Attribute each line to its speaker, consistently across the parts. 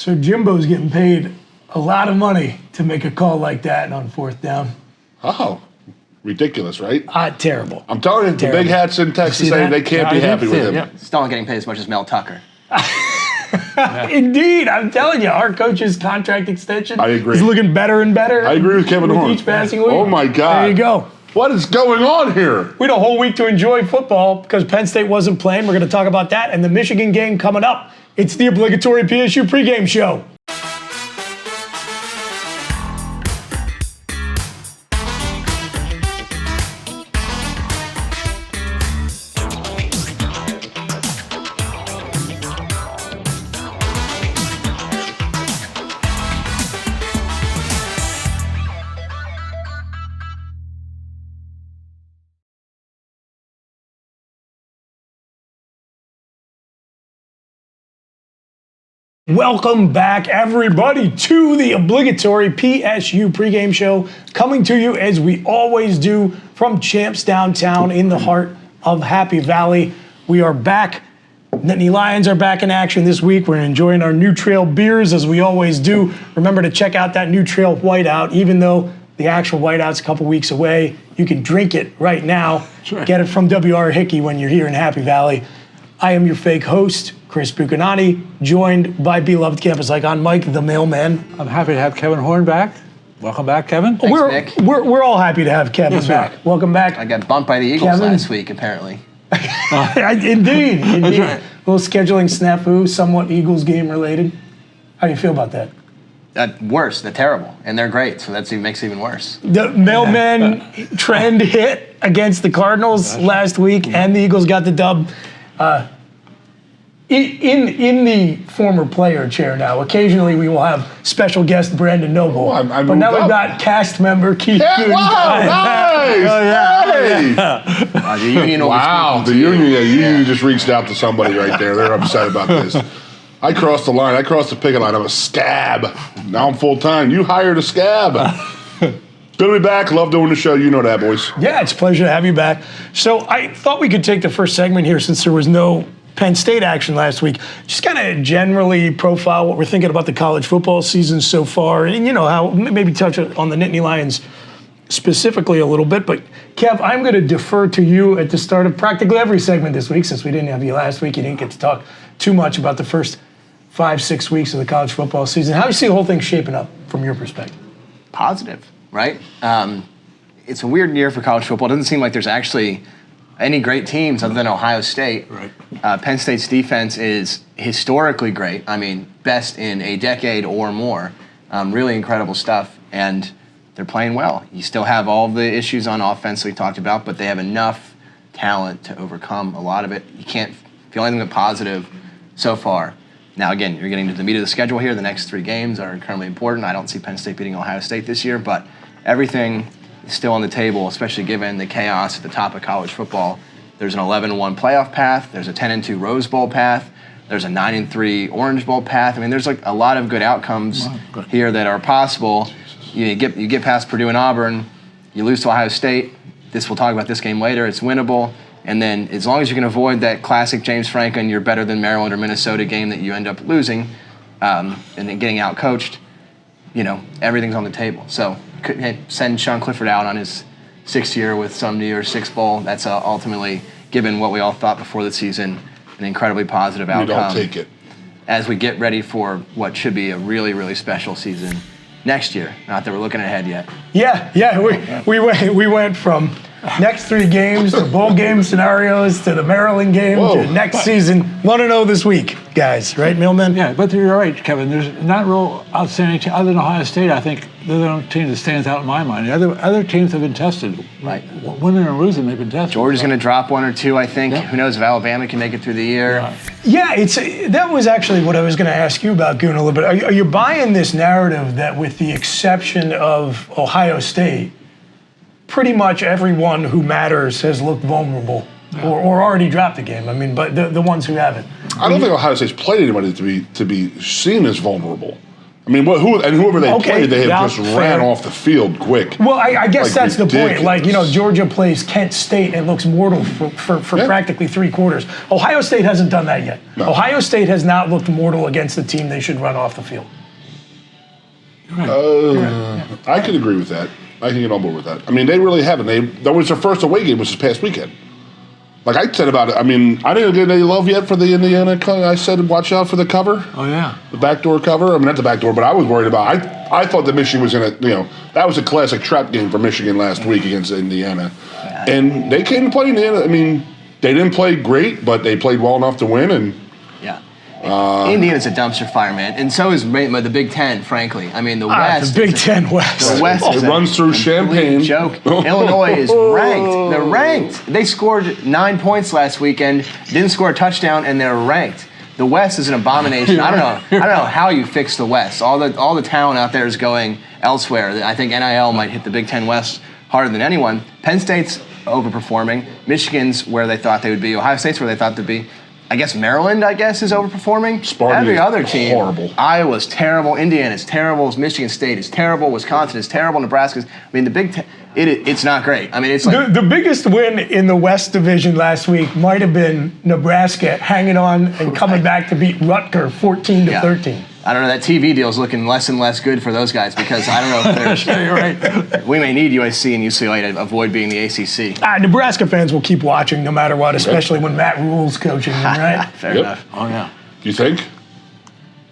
Speaker 1: So Jimbo's getting paid a lot of money to make a call like that on fourth down.
Speaker 2: Oh, ridiculous, right?
Speaker 1: Terrible.
Speaker 2: I'm telling you, the big hats in Texas say they can't be happy with him.
Speaker 3: Yeah. Still not getting paid as much as Mel Tucker.
Speaker 1: Indeed, I'm telling you, our coach's contract extension
Speaker 2: I agree.
Speaker 1: is looking better and better.
Speaker 2: I agree with Kevin Horne.
Speaker 1: Each passing week.
Speaker 2: Oh, my God.
Speaker 1: There you go.
Speaker 2: What is going on here?
Speaker 1: We had a whole week to enjoy football because Penn State wasn't playing. We're going to talk about that and the Michigan game coming up. It's the obligatory PSU pregame show. Welcome back, everybody, to the obligatory PSU pregame show, coming to you as we always do from Champs Downtown in the heart of Happy Valley. We are back. Nittany Lions are back in action this week. We're enjoying our New Trail beers as we always do. Remember to check out that New Trail White Out. Even though the actual White Out's a couple weeks away, you can drink it right now.
Speaker 2: Sure. Get
Speaker 1: it from WR Hickey when you're here in Happy Valley. I am your fake host, Chris Bucanati, joined by beloved campus icon Mike the Mailman.
Speaker 4: I'm happy to have Kevin Horne back. Welcome back, Kevin.
Speaker 3: Thanks, Nick.
Speaker 1: We're all happy to have Kevin back.
Speaker 4: Right.
Speaker 1: Welcome back.
Speaker 3: I got bumped by the Eagles last week, apparently.
Speaker 1: Indeed.
Speaker 4: Right.
Speaker 1: A little scheduling snafu, somewhat Eagles game related. How do you feel about that?
Speaker 3: Worse. They're terrible, and they're great, so that makes it even worse.
Speaker 1: The Mailman trend hit against the Cardinals last week, and the Eagles got the dub. In the former player chair now, occasionally we will have special guest Brandon Noble.
Speaker 2: I
Speaker 1: but now we've
Speaker 2: up.
Speaker 1: got cast member Keith Goon.
Speaker 2: Wow, nice! Hey!
Speaker 3: The union will be
Speaker 2: Wow, the
Speaker 3: speaking to you.
Speaker 2: union just reached out to somebody right there. They're upset about this. I crossed the line. I crossed the picket line. I'm a scab. Now I'm full-time. You hired a scab. Good to be back. Love doing the show. You know that, boys.
Speaker 1: Yeah, it's a pleasure to have you back. So I thought we could take the first segment here since there was no Penn State action last week. Just kind of generally profile what we're thinking about the college football season so far, and you know how maybe touch on the Nittany Lions specifically a little bit. But Kev, I'm going to defer to you at the start of practically every segment this week since we didn't have you last week. You didn't get to talk too much about the first 5-6 weeks of the college football season. How do you see the whole thing shaping up from your perspective?
Speaker 3: Positive, right? It's a weird year for college football. It doesn't seem like there's actually any great teams other than Ohio State.
Speaker 4: Right.
Speaker 3: Penn State's defense is historically great. I mean, best in a decade or more. Really incredible stuff, and they're playing well. You still have all the issues on offense we talked about, but they have enough talent to overcome a lot of it. You can't feel anything but positive so far. Now, again, you're getting to the meat of the schedule here. The next 3 games are incredibly important. I don't see Penn State beating Ohio State this year, but everything is still on the table, especially given the chaos at the top of college football. There's an 11-1 playoff path. There's a 10-2 Rose Bowl path. There's a 9-3 Orange Bowl path. I mean, there's like a lot of good outcomes here that are possible. You get past Purdue and Auburn. You lose to Ohio State. We'll talk about this game later. It's winnable. And then as long as you can avoid that classic James Franklin, you're better than Maryland or Minnesota game that you end up losing and then getting out-coached, everything's on the table. So send Sean Clifford out on his 6th year with some New Year's Six Bowl. That's ultimately, given what we all thought before the season, an incredibly positive outcome.
Speaker 2: We don't take it.
Speaker 3: As we get ready for what should be a really, really special season next year. Not that we're looking ahead yet.
Speaker 1: Yeah. We went from next 3 games to bowl game scenarios to the Maryland game to next season. 1-0 this week, guys. Right, Mailman?
Speaker 4: Yeah, but you're right, Kevin. There's not real outstanding team other than Ohio State. I think they're the only team that stands out in my mind. The other teams have been tested.
Speaker 3: Right.
Speaker 4: Winning or losing, they've been tested.
Speaker 3: Georgia's going to drop 1 or 2, I think.
Speaker 4: Yeah.
Speaker 3: Who knows if Alabama can make it through the year.
Speaker 1: Yeah, that was actually what I was going to ask you about, Goon, a little bit. Are you buying this narrative that with the exception of Ohio State, pretty much everyone who matters has looked vulnerable or already dropped the game? I mean, but the ones who haven't.
Speaker 2: I don't think Ohio State's played anybody to be seen as vulnerable. I mean, whoever they played, they have just
Speaker 1: fair.
Speaker 2: ran off the field quick.
Speaker 1: Well, I guess that's the point.
Speaker 2: ridiculous.
Speaker 1: Georgia plays Kent State and looks mortal for practically 3 quarters. Ohio State hasn't done that yet.
Speaker 2: No.
Speaker 1: Ohio State has not looked mortal against the team they should run off the field.
Speaker 2: I could agree with that. I can get on board with that. I mean, they really haven't. That was their first away game, was this past weekend. Like I said about it, I mean, I didn't get any love yet for the Indiana. I said, watch out for the cover.
Speaker 4: Oh, yeah.
Speaker 2: The backdoor cover. I mean, not the backdoor, but I was worried about. I thought that Michigan was going to. That was a classic trap game for Michigan last week against Indiana, and they came to play Indiana. I mean, they didn't play great, but they played well enough to win. And
Speaker 3: Indiana's a dumpster fire, man, and so is the Big Ten. Frankly, I mean, the West.
Speaker 1: The Big Ten West.
Speaker 3: The West
Speaker 2: it runs through Champaign.
Speaker 3: Joke. Illinois is ranked. They're ranked. They scored 9 points last weekend. Didn't score a touchdown, and they're ranked. The West is an abomination. I don't know how you fix the West. All the talent out there is going elsewhere. I think NIL might hit the Big Ten West harder than anyone. Penn State's overperforming. Michigan's where they thought they would be. Ohio State's where they thought they'd be. I guess Maryland, is overperforming.
Speaker 2: Sparty
Speaker 3: Every
Speaker 2: is
Speaker 3: other team.
Speaker 2: horrible.
Speaker 3: Iowa's terrible. Indiana's terrible. Michigan State is terrible. Wisconsin is terrible. Nebraska's. I mean, the Big Ten. It's not great. I mean, it's like
Speaker 1: The biggest win in the West Division last week might have been Nebraska hanging on and coming back to beat Rutger 14-13.
Speaker 3: I don't know. That TV deal is looking less and less good for those guys because I don't know if they're.
Speaker 4: Yeah, you're right.
Speaker 3: We may need USC and UCLA to avoid being the ACC.
Speaker 1: Nebraska fans will keep watching no matter what, especially when Matt Rule's coaching them, right?
Speaker 3: Fair enough.
Speaker 4: Oh, yeah.
Speaker 2: Do you think?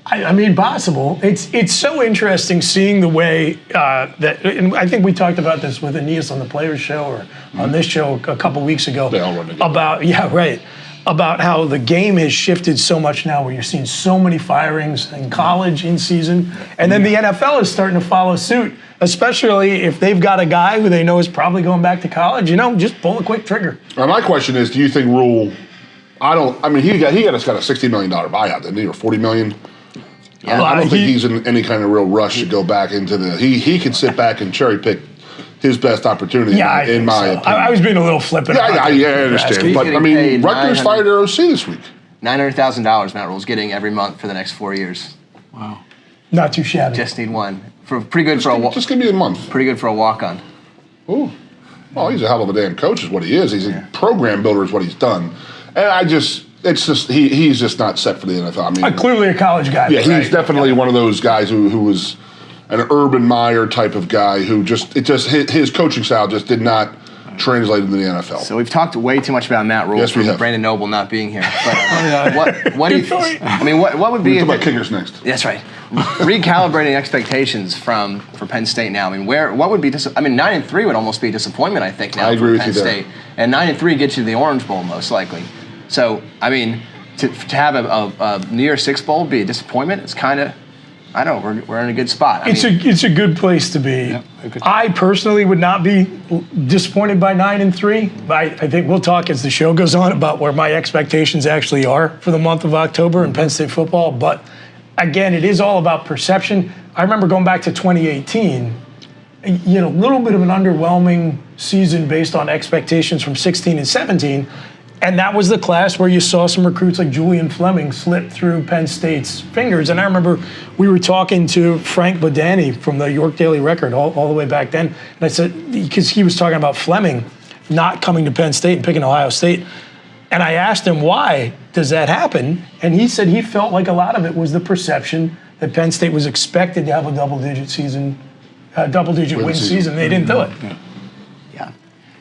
Speaker 1: I mean, possible. It's so interesting seeing the way that, and I think we talked about this with Aeneas on the Players Show or on this show a couple weeks ago.
Speaker 2: They all run together.
Speaker 1: About how the game has shifted so much now where you're seeing so many firings in college, in season, and then the NFL is starting to follow suit, especially if they've got a guy who they know is probably going back to college, just pull a quick trigger.
Speaker 2: Now, my question is, do you think Rule? He got a $60 million buyout, didn't he, or $40 million?
Speaker 3: Yeah.
Speaker 2: I don't think he's in any kind of real rush to go back into the. He can sit back and cherry pick his best opportunity.
Speaker 1: Yeah,
Speaker 2: in my opinion.
Speaker 1: I was being a little flippant.
Speaker 2: I understand.
Speaker 3: He's
Speaker 2: But
Speaker 3: getting
Speaker 2: I mean,
Speaker 3: paid
Speaker 2: Rutgers fired their OC this week.
Speaker 3: $900,000 Matt Rule's getting every month for the next 4 years.
Speaker 4: Wow.
Speaker 1: Not too shabby.
Speaker 3: Just need one. Pretty good for a
Speaker 2: Just give me a month.
Speaker 3: pretty good for a walk-on.
Speaker 2: Ooh. Oh, he's a hell of a damn coach, is what he is. He's a program builder, is what he's done. And he's just not set for the NFL. I mean,
Speaker 1: Clearly a college guy.
Speaker 2: yeah, he's
Speaker 1: right?
Speaker 2: definitely one of those guys who was an Urban Meyer type of guy who his coaching style just did not translate into the NFL.
Speaker 3: So we've talked way too much about Matt Rule
Speaker 2: Yes, we
Speaker 3: from
Speaker 2: have.
Speaker 3: Brandon Noble not being here. But what do you think? I mean, what would be
Speaker 2: We'll talk about kickers next.
Speaker 3: That's right. Recalibrating expectations for Penn State now. I mean, what would be 9-3 would almost be a disappointment, I think, now
Speaker 2: I agree
Speaker 3: for
Speaker 2: with
Speaker 3: Penn
Speaker 2: you there.
Speaker 3: State. And 9-3 gets you to the Orange Bowl most likely. So, I mean, to have a New Year's Six Bowl be a disappointment, it's kind of, I don't know, we're in a good spot.
Speaker 1: It's a good place to be. I personally would not be disappointed by 9-3. But I think we'll talk as the show goes on about where my expectations actually are for the month of October in Penn State football. But again, it is all about perception. I remember going back to 2018, a little bit of an underwhelming season based on expectations from 16 and 17. And that was the class where you saw some recruits like Julian Fleming slip through Penn State's fingers. And I remember we were talking to Frank Bodani from the York Daily Record all the way back then. And I said, because he was talking about Fleming not coming to Penn State and picking Ohio State. And I asked him, why does that happen? And he said he felt like a lot of it was the perception that Penn State was expected to have a double-digit win season. They didn't do it.
Speaker 3: Yeah.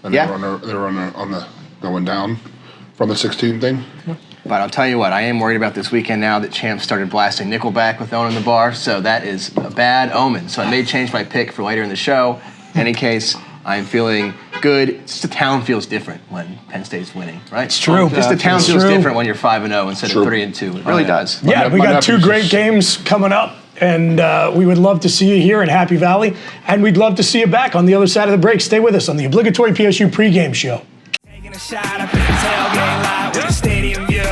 Speaker 2: And they were on the going down from the 16 thing.
Speaker 3: But I'll tell you what, I am worried about this weekend now that Champ started blasting Nickelback with Owen in the Bar, so that is a bad omen. So I may change my pick for later in the show. In any case, I'm feeling good. Just the town feels different when Penn State's winning, right?
Speaker 1: It's true.
Speaker 3: Just the town
Speaker 1: It's
Speaker 3: feels
Speaker 1: true.
Speaker 3: different when you're 5-0 instead
Speaker 2: True.
Speaker 3: of 3-2. It really does.
Speaker 1: Yeah, we got two great games coming up, and we would love to see you here in Happy Valley, and we'd love to see you back on the other side of the break. Stay with us on the obligatory PSU pregame show.
Speaker 5: Taking a shot up at the tailgate lot with a stadium view.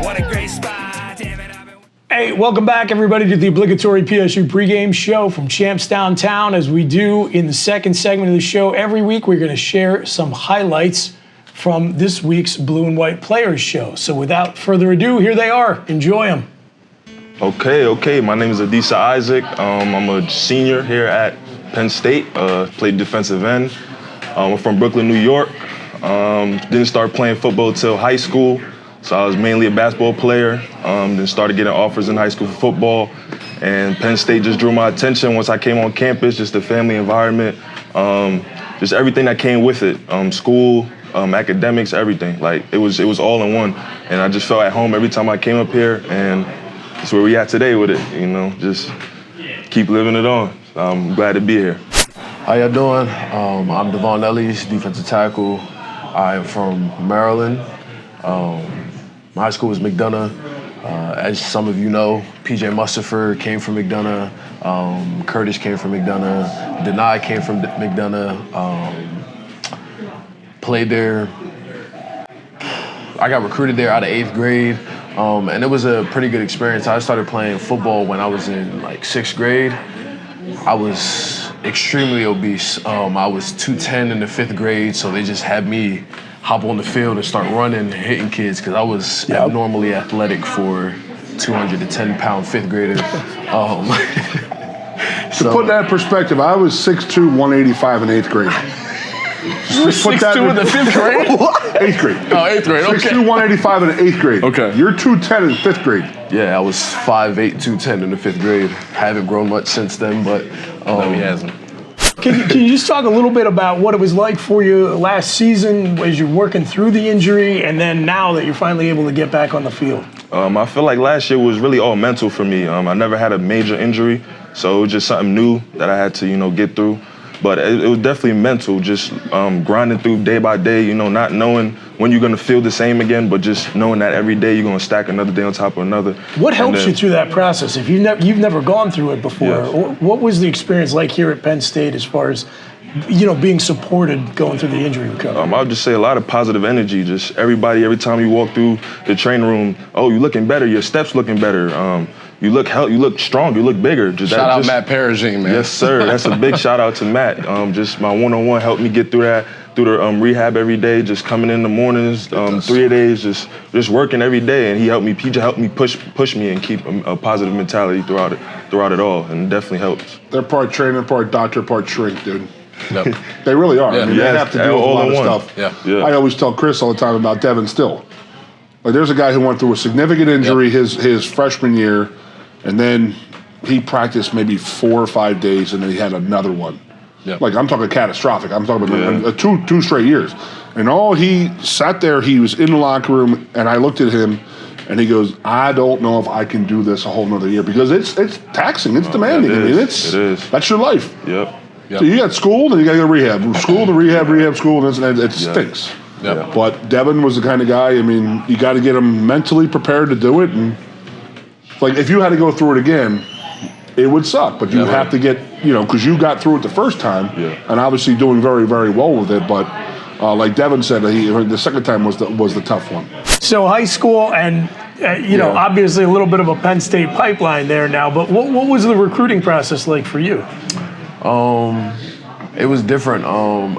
Speaker 5: What a great spot. Damn it, I've been...
Speaker 1: Hey, welcome back, everybody, to the obligatory PSU pregame show from Champs Downtown. As we do in the second segment of the show every week, we're going to share some highlights from this week's Blue and White Players show. So without further ado, here they are. Enjoy them.
Speaker 6: Okay. My name is Adisa Isaac. I'm a senior here at Penn State. Played defensive end. I'm from Brooklyn, New York. Didn't start playing football till high school, so I was mainly a basketball player. Then started getting offers in high school for football, and Penn State just drew my attention once I came on campus. Just the family environment, just everything that came with it. School, academics, everything. Like it was all in one, and I just felt at home every time I came up here, and that's where we at today with it. You know, just keep living it on. I'm glad to be here.
Speaker 7: How y'all doing? I'm Devon Ellis, defensive tackle. I'm from Maryland. My high school was McDonough. As some of you know, PJ Mustapher came from McDonough. Curtis came from McDonough. Denai came from McDonough. Played there. I got recruited there out of 8th grade. And it was a pretty good experience. I started playing football when I was in like 6th grade. I was extremely obese. I was 210 in the 5th grade, so they just had me hop on the field and start running and hitting kids because I was abnormally athletic for 210-pound 5th grader.
Speaker 2: To put that in perspective, I was 6'2", 185 in 8th grade.
Speaker 7: You were 6'2" in the 5th grade?
Speaker 2: 8th grade.
Speaker 7: Oh, 8th grade, okay.
Speaker 2: 6'2", 185 in 8th grade.
Speaker 7: Okay.
Speaker 2: You're 210 in 5th grade.
Speaker 7: Yeah, I was 5'8", 210 in the 5th grade. Haven't grown much since then, but
Speaker 3: No, he hasn't.
Speaker 1: Can you just talk a little bit about what it was like for you last season as you're working through the injury, and then now that you're finally able to get back on the field?
Speaker 6: I feel like last year was really all mental for me. I never had a major injury, so it was just something new that I had to, get through. But it was definitely mental, just grinding through day by day, not knowing when you're gonna feel the same again, but just knowing that every day you're gonna stack another day on top of another.
Speaker 1: What helps you through that process? If you've never gone through it before,
Speaker 6: Yes.
Speaker 1: what was the experience like here at Penn State as far as, being supported going through the injury recovery?
Speaker 6: I would just say a lot of positive energy. Just everybody, every time you walk through the training room, oh, you're looking better, your steps looking better. You look healthy, you look strong, you look bigger.
Speaker 7: shout out Matt Perigine, man.
Speaker 6: Yes, sir. That's a big shout out to Matt. Just my one-on-one helped me get through that, through the rehab every day, just coming in the mornings, 3 days, just working every day. And he helped me push me and keep a positive mentality throughout it all, and it definitely helps.
Speaker 2: They're part trainer, part doctor, part shrink, dude.
Speaker 7: Yep.
Speaker 2: They really are.
Speaker 7: Yeah.
Speaker 2: I mean, they have to deal with a lot of stuff.
Speaker 7: Yeah.
Speaker 2: I always tell Chris all the time about Devin Still. Like, there's a guy who went through a significant injury his freshman year, and then he practiced maybe 4 or 5 days, and then he had another one.
Speaker 7: Yep.
Speaker 2: Like, I'm talking catastrophic. I'm talking about two straight years. And he sat there, he was in the locker room, and I looked at him, and he goes, I don't know if I can do this a whole nother year, because it's taxing, it's demanding.
Speaker 6: It
Speaker 2: I mean,
Speaker 6: is.
Speaker 2: That's your life.
Speaker 6: Yep.
Speaker 2: So you got school, then you got to go to rehab. School to rehab, school, and it stinks.
Speaker 7: Yep.
Speaker 2: But Devin was the kind of guy, I mean, you got to get him mentally prepared to do it. And, like, if you had to go through it again, it would suck. But you have to get, because you got through it the first time, and obviously doing very, very well with it. But like Devin said, the second time was the tough one.
Speaker 1: So high school and, obviously a little bit of a Penn State pipeline there now, but what was the recruiting process like for you?
Speaker 7: It was different.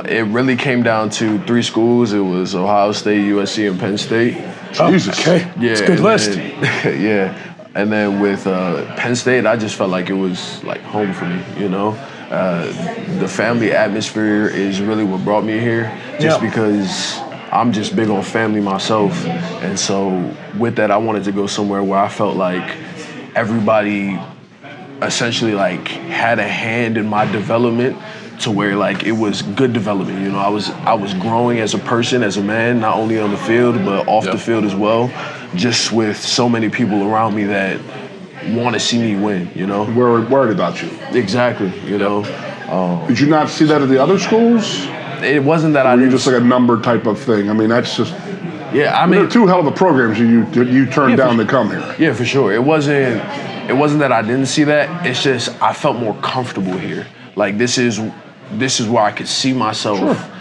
Speaker 7: It really came down to 3 schools. It was Ohio State, USC, and Penn State.
Speaker 2: Jesus.
Speaker 1: Okay.
Speaker 7: Yeah,
Speaker 1: it's a good list.
Speaker 7: Yeah. And then with Penn State, I just felt like it was like home for me, The family atmosphere is really what brought me here, just because I'm just big on family myself. And so with that, I wanted to go somewhere where I felt like everybody essentially like had a hand in my development, to where like it was good development. I was growing as a person, as a man, not only on the field but off the field as well, just with so many people around me that want to see me win.
Speaker 2: Worried about you.
Speaker 7: Exactly.
Speaker 2: Did you not see that at the other schools?
Speaker 7: It wasn't that
Speaker 2: Or
Speaker 7: I
Speaker 2: were you
Speaker 7: didn't.
Speaker 2: just like a number type of thing? I mean, that's just.
Speaker 7: Yeah, I
Speaker 2: There
Speaker 7: mean,
Speaker 2: are 2 hell of a programs you turned down to come here.
Speaker 7: Yeah, for sure. It wasn't that I didn't see that. It's just I felt more comfortable here. Like this is where I could see myself.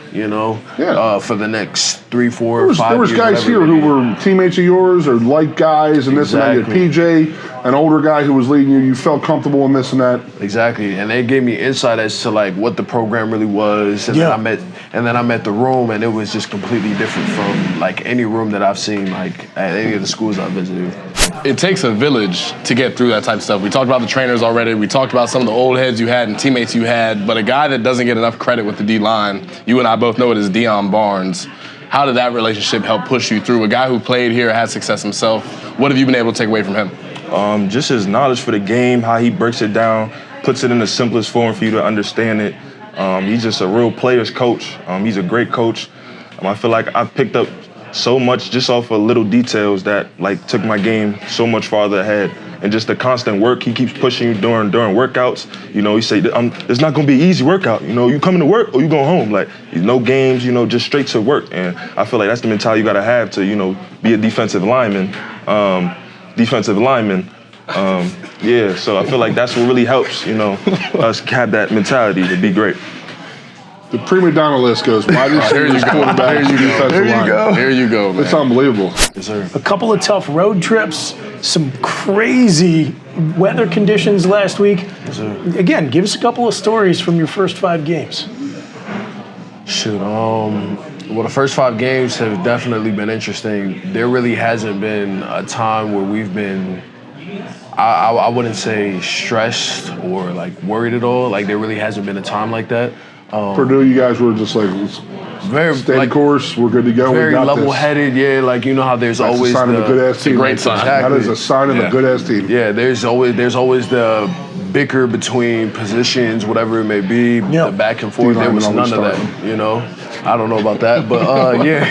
Speaker 7: For the next 3, 4, 5 years.
Speaker 2: There was guys here who were teammates of yours or like guys and this and that. You had PJ, an older guy who was leading you. You felt comfortable in this and that.
Speaker 7: Exactly, and they gave me insight as to like what the program really was. And then I met the room, and it was just completely different from like any room that I've seen like at any of the schools I've visited.
Speaker 8: it takes a village to get through that type of stuff. We talked about the trainers already. We talked about some of the old heads you had and teammates you had. But a guy that doesn't get enough credit with the D-line, you and I both know it is Deion Barnes. How did that relationship help push you through? A guy who played here, had success himself. What have you been able to take away from him?
Speaker 6: Just his knowledge for the game, how he breaks it down, puts it in the simplest form for you to understand it. He's just a real player's coach. He's a great coach. I feel like I picked up so much just off of little details that like took my game so much farther ahead. And just the constant work he keeps pushing you during workouts. You know, he say, it's not gonna be an easy workout. You know, you coming to work or you going home. Like, no games, you know, just straight to work. And I feel like that's the mentality you gotta have to, you know, be a defensive lineman. Yeah, so I feel like that's what really helps, you know, us have that mentality to be great.
Speaker 2: The prima donna list goes wide receivers, quarterbacks, defensive line.
Speaker 8: There you go, man.
Speaker 2: It's unbelievable.
Speaker 7: Yes, sir.
Speaker 1: A couple of tough road trips, some crazy weather conditions last week.
Speaker 7: Yes, sir.
Speaker 1: Again, give us a couple of stories from your first 5 games.
Speaker 7: Shoot, well, the first 5 games have definitely been interesting. There really hasn't been a time where we've been, I wouldn't say stressed or like worried at all. Like, there really hasn't been a time like that.
Speaker 2: Purdue, you guys were just like,
Speaker 7: very
Speaker 2: steady
Speaker 7: like,
Speaker 2: course, we're good to go.
Speaker 7: very
Speaker 2: we got
Speaker 7: level-headed, yeah. Like, you know how there's
Speaker 2: That's
Speaker 7: always
Speaker 2: a sign of a good-ass team.
Speaker 8: great sign.
Speaker 2: That is a sign of a good-ass team.
Speaker 7: Yeah, there's always the bicker between positions, whatever it may be, the back and forth. There was none of that, you know. I don't know about that, but yeah,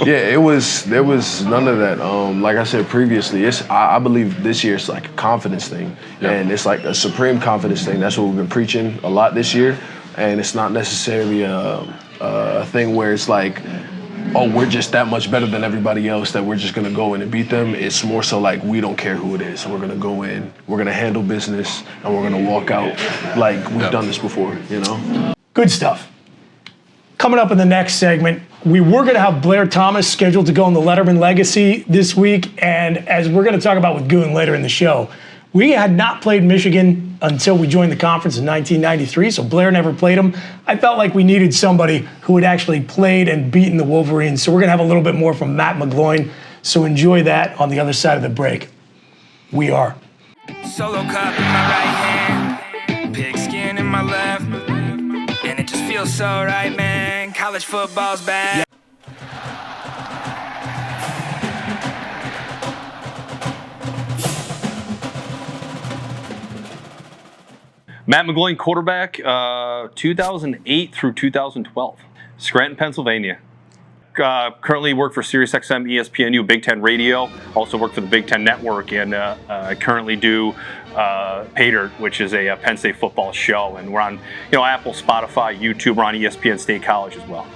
Speaker 7: there was none of that. Like I said previously, I believe this year it's like a confidence thing, and it's like a supreme confidence thing. That's what we've been preaching a lot this year, and it's not necessarily a thing where it's like, oh, we're just that much better than everybody else that we're just gonna go in and beat them. It's more so like, we don't care who it is. We're gonna go in, we're gonna handle business, and we're gonna walk out like we've done this before, you know?
Speaker 1: Good stuff. Coming up in the next segment, we were going to have Blair Thomas scheduled to go on the Letterman Legacy this week, and as we're going to talk about with Goon later in the show, we had not played Michigan until we joined the conference in 1993, so Blair never played them. I felt like we needed somebody who had actually played and beaten the Wolverines, so we're going to have a little bit more from Matt McGloin, so enjoy that on the other side of the break. We are.
Speaker 5: Solo cup in my right hand, pigskin in my left, and it just feels so right, man. College football's back.
Speaker 9: Matt McGloin, quarterback, 2008 through 2012, Scranton, Pennsylvania. Currently work for SiriusXM, ESPNU, Big Ten Radio. Also work for the Big Ten Network, and I currently do Pay Dirt, which is a Penn State football show, and we're on, Apple, Spotify, YouTube. We're on ESPN State College as well.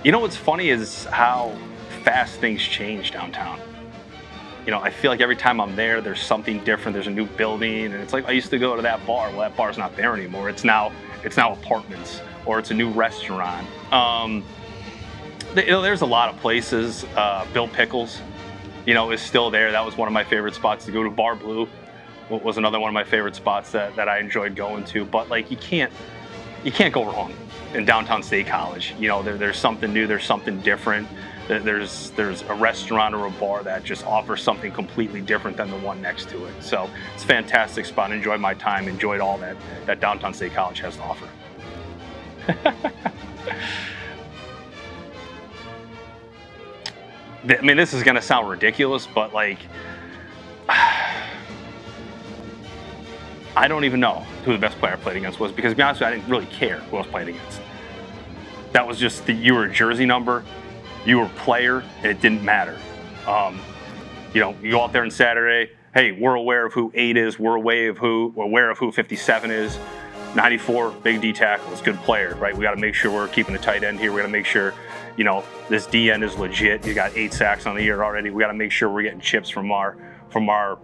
Speaker 9: What's funny is how fast things change downtown. I feel like every time I'm there, there's something different. There's a new building, and it's like I used to go to that bar. Well, that bar's not there anymore. It's now apartments, or it's a new restaurant. There's a lot of places. Bill Pickles, is still there. That was one of my favorite spots to go to. Bar Blue was another one of my favorite spots that I enjoyed going to. But like, you can't go wrong in downtown State College. There's something new. There's something different. There's a restaurant or a bar that just offers something completely different than the one next to it. So it's a fantastic spot. Enjoyed my time. Enjoyed all that downtown State College has to offer. I mean, this is going to sound ridiculous, but like, I don't even know who the best player I played against was, because to be honest with you, I didn't really care who I was playing against. That was just you were a jersey number, you were a player, and it didn't matter. You go out there on Saturday, hey, we're aware of who 8 is, we're aware of who 57 is. 94, big D tackle, is a good player, right? We got to make sure we're keeping a tight end here. We got to make sure, this D end is legit. You got 8 sacks on the year already. We got to make sure we're getting chips from our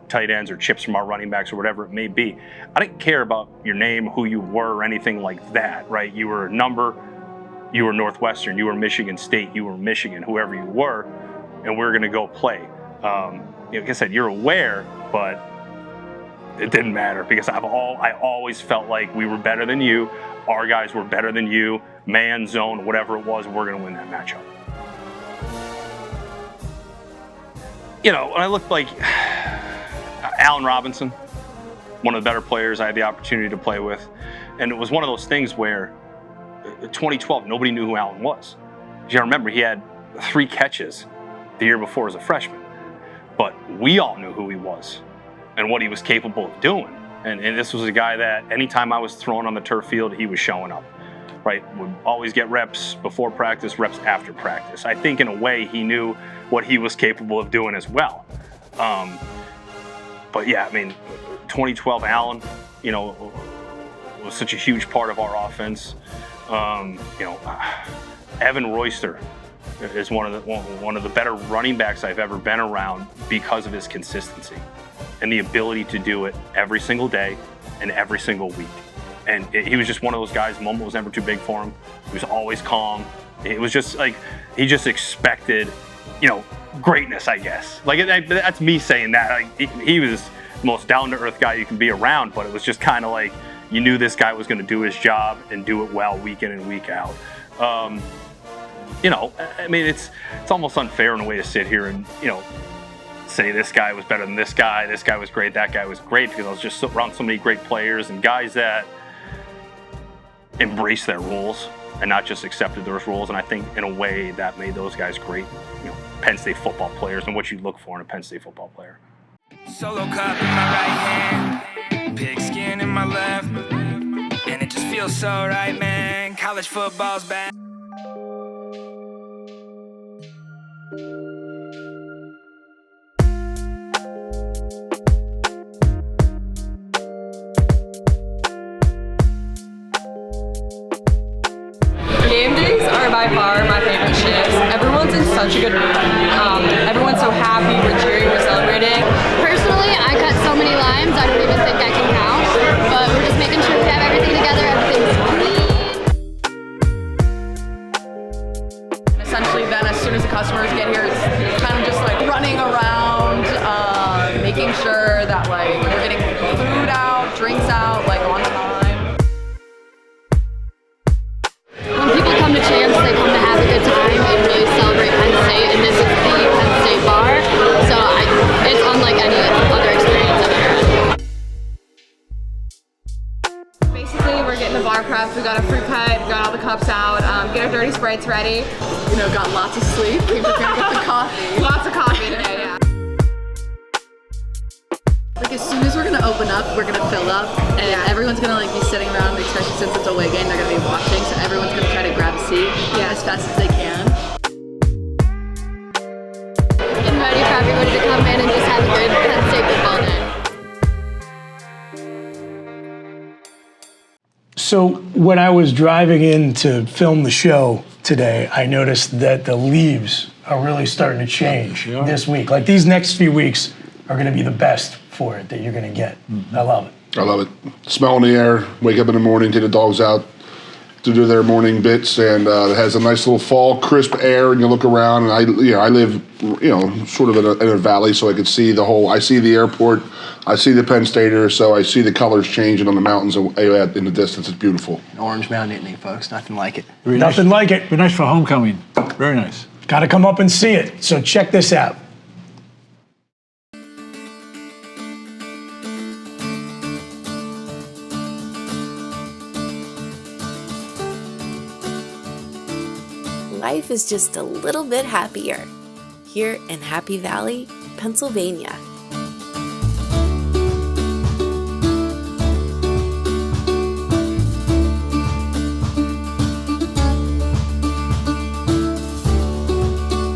Speaker 9: tight ends, or chips from our running backs, or whatever it may be. I didn't care about your name, who you were, or anything like that, right? You were a number, you were Northwestern, you were Michigan State, you were Michigan, whoever you were, and we're going to go play. Like I said, you're aware, but it didn't matter, because I always felt like we were better than you. Our guys were better than you. Man, zone, whatever it was, we're going to win that matchup. when I look like Allen Robinson, one of the better players I had the opportunity to play with. And it was one of those things where 2012, nobody knew who Allen was. You remember, he had 3 catches the year before as a freshman. But we all knew who he was and what he was capable of doing. And this was a guy that anytime I was thrown on the turf field, he was showing up, right? Would always get reps before practice, reps after practice. I think in a way he knew what he was capable of doing as well. But yeah, I mean, 2012 Allen, was such a huge part of our offense. Evan Royster is one of the better running backs I've ever been around because of his consistency and the ability to do it every single day and every single week. And he was just one of those guys. The moment was never too big for him. He was always calm. It was just like he just expected, greatness, I guess. Like that's me saying that. Like, he was the most down-to-earth guy you can be around, but it was just kind of like you knew this guy was going to do his job and do it well week in and week out. I mean, it's almost unfair in a way to sit here and, say this guy was better than this guy was great, that guy was great, because I was just around so many great players and guys that embraced their roles and not just accepted those roles. And I think in a way that made those guys great, Penn State football players and what you look for in a Penn State football player.
Speaker 5: Solo cup in my right hand, pigskin in my left, and it just feels so right, man. College football's back.
Speaker 10: Game days are by far my favorite shifts. Everyone's in such a good mood. Everyone's so happy, we're cheering, we're celebrating.
Speaker 11: Personally, I cut so many limes, I don't even think I can count. But we're just making sure we have everything together, everything's clean.
Speaker 10: Essentially then, as soon as the customers get here, it's kind of just like running around, making sure that like we're getting food out, drinks out, like on time.
Speaker 11: When people come to Champs, they come to have a good time and really celebrate Penn State, and this is the Penn State bar, so it's unlike any other experience I've ever had.
Speaker 10: Basically, we're getting the bar prepped, we got a fruit cut, got all the cups out, get our dirty Sprites ready. Got lots of sleep, came prepared with the coffee. Lots of coffee today, yeah.
Speaker 12: Like as soon as we're gonna open up, we're gonna fill up, and everyone's gonna be sitting around, especially since it's a away game, they're gonna be watching, so everyone's gonna try to grab a seat as fast as they can.
Speaker 11: Getting ready for everybody to come in and just have a good Penn State football day.
Speaker 1: So when I was driving in to film the show today, I noticed that the leaves are really starting to change this week. Like these next few weeks are going to be the best for it that you're going to get. I love it.
Speaker 2: I love it. Smell in the air, wake up in the morning, take the dogs out to do their morning bits, and it has a nice little fall, crisp air, and you look around, and I live, sort of in a valley, so I could see I see the airport, I see the Penn Stater, so I see the colors changing on the mountains in the distance. It's beautiful.
Speaker 3: Orange Mountain Nittany, folks, nothing like it.
Speaker 1: Nothing like it.
Speaker 4: Be nice for homecoming. Very nice.
Speaker 1: Got to come up and see it. So check this out.
Speaker 13: Life is just a little bit happier here in Happy Valley, Pennsylvania.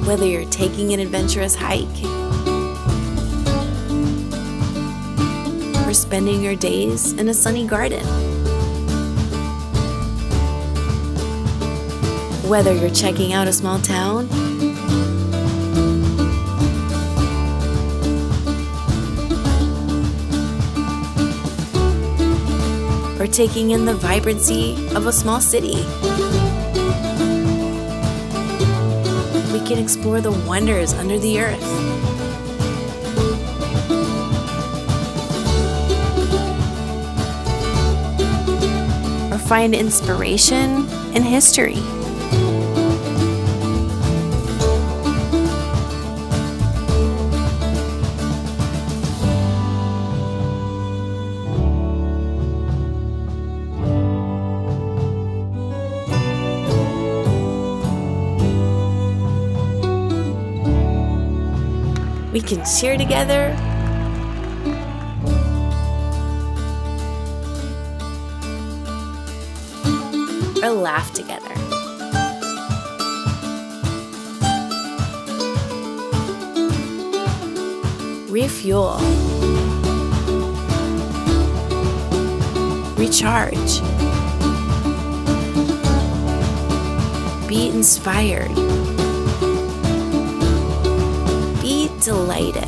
Speaker 13: Whether you're taking an adventurous hike or spending your days in a sunny garden. Whether you're checking out a small town or taking in the vibrancy of a small city, we can explore the wonders under the earth. Or find inspiration in history. can cheer together, or laugh together. Refuel. Recharge. Be inspired. Be delighted.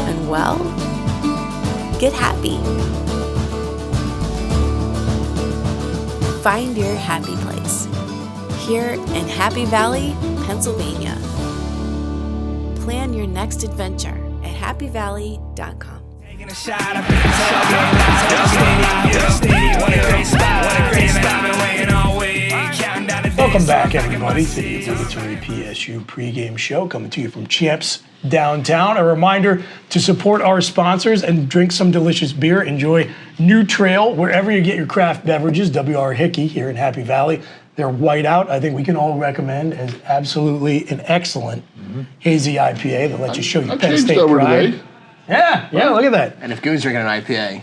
Speaker 13: And well, get happy. Find your happy place here in Happy Valley, Pennsylvania. Plan your next adventure at happyvalley.com.
Speaker 1: Welcome back, everybody, to the Obligatory PSU pregame show, coming to you from Champs Downtown. A reminder to support our sponsors and drink some delicious beer. Enjoy New Trail wherever you get your craft beverages. W.R. Hickey here in Happy Valley. Their White Out, I think we can all recommend as absolutely an excellent hazy IPA that lets you show your Penn State pride.
Speaker 2: Today.
Speaker 1: Yeah, look at that.
Speaker 3: And if Goon's drinking an IPA,